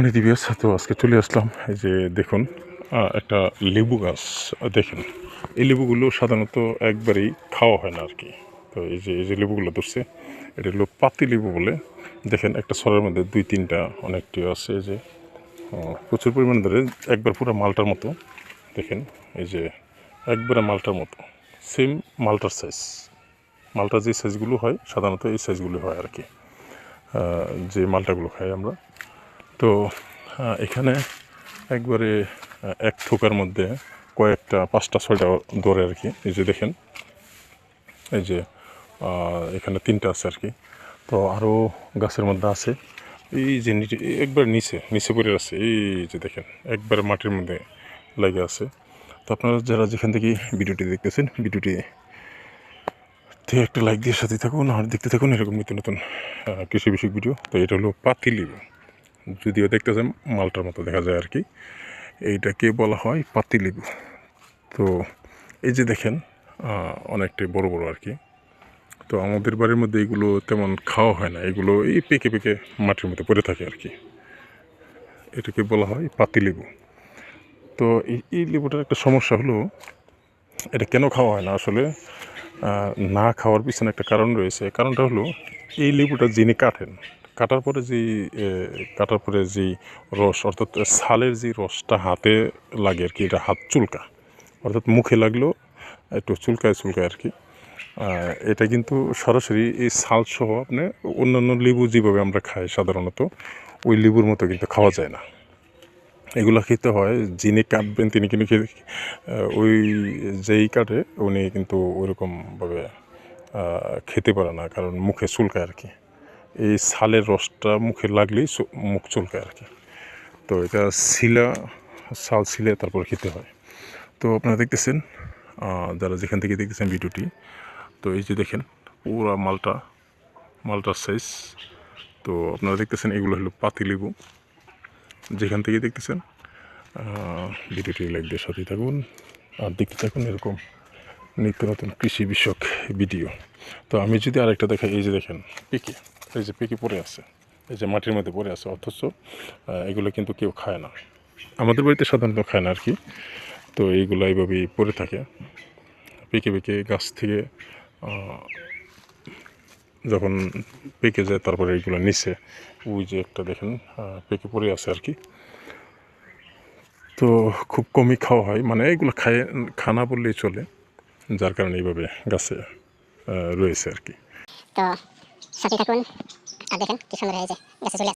সম্মানিত ভিউয়ার্স, তো আজকে চলে আসলাম এই যে দেখুন একটা লেবু গাছ। দেখেন এই লেবুগুলো সাধারণত একবারেই খাওয়া হয় না আর কি। তো এই যে লেবুগুলো ধরছে, এটা হলো পাতি লেবু বলে। দেখেন একটা ছড়ার মধ্যে 2-3টা অনেকটি আছে, এই যে প্রচুর পরিমাণে ধরে একবার পুরো মালটার মতো। দেখেন এই যে একবারে মালটার মতো, সেম মালটার সাইজ। মালটার যে সাইজগুলো হয় সাধারণত এই সাইজগুলো হয় আর কি, যে মালটাগুলো খাই আমরা। তো এখানে একবারে এক থোকার মধ্যে কয়েকটা 5টা-6টা ধরে আর কি। এই যে দেখেন এই যে এখানে 3টা আছে আর কি। তো আরও গাছের মধ্যে আছে, এই যে একবার নিচে পড়ে আছে, এই যে দেখেন একবার মাটির মধ্যে লেগে আছে। তো আপনারা যারা যেখান থেকে ভিডিওটি দেখতেছেন, ভিডিওটি থেকে একটা লাইক দিয়ে সাথে থাকুন আর দেখতে থাকুন এরকম নিত্য নতুন কৃষি বিষয়ক ভিডিও। তো এটা হলো পাতিলেবু, যদিও দেখতেছেন মালটার মতো দেখা যায় আর কি। এইটাকে বলা হয় পাতিলেবু। তো এই যে দেখেন অনেকটাই বড় বড় আর কি। তো আমাদের বাড়ির মধ্যে এগুলো তেমন খাওয়া হয় না, এগুলো এই পেকে পেকে মাটির মধ্যে পড়ে থাকে আর কি। এটাকে বলা হয় পাতিলেবু। তো এই লেবুটার একটা সমস্যা হলো, এটা কেন খাওয়া হয় না আসলে, না খাওয়ার পিছনে একটা কারণ রয়েছে। কারণটা হলো এই লেবুটা যিনি কাটার পরে যেই রস, অর্থাৎ ছালের যে রসটা হাতে লাগে আর কি, এটা হাত চুলকা, অর্থাৎ মুখে লাগলেও একটু চুলকায় আর কি। এটা কিন্তু সরাসরি এই ছালসহ আপনি অন্যান্য লেবু যেভাবে আমরা খাই সাধারণত ওই লেবুর মতো কিন্তু খাওয়া যায় না। এগুলো খেতে হয় যিনি কাটবেন তিনি কিন্তু ওই যেই কাটে উনি কিন্তু ওইরকমভাবে খেতে পারে না, কারণ মুখে চুলকায় আর কি। এই ছালের রসটা মুখে লাগলেই মুখ চুলকায় আর কি। তো এটা ছাল ছিলে তারপর খেতে হয়। তো আপনারা দেখতেছেন, যারা যেখান থেকে দেখতেছেন ভিডিওটি, তো এই যে দেখেন পুরা মালটার সাইজ। তো আপনারা দেখতেছেন এগুলো হলো পাতিলেবু। যেখান থেকে দেখতেছেন ভিডিওটি লাইক দিয়ে সাথে থাকুন আর দেখতে থাকুন এরকম নিত্য নতুন কৃষি বিষয়ক ভিডিও। তো আমি যদি আরেকটা দেখাই, এই যে দেখেন পেকে, এই যে পেকে পড়ে আছে, এই যে মাটির মধ্যে পড়ে আছে, অথচ এগুলো কিন্তু কেউ খায় না, আমাদের বাড়িতে সাধারণত খায় না আর কি। তো এইগুলো এইভাবেই পড়ে থাকে পেকে গাছ থেকে যখন পেকে যায়, তারপরে এইগুলো নিচে ওই যে একটা দেখেন পেকে পড়ে আছে আর কি। তো খুব কমই খাওয়া হয়, মানে এগুলো খানা বললেই চলে, যার কারণে এইভাবে গাছে রয়েছে আর কি। তো সাথে থাকুন আর দেখেন কি সুন্দর হয়েছে গাছে চলে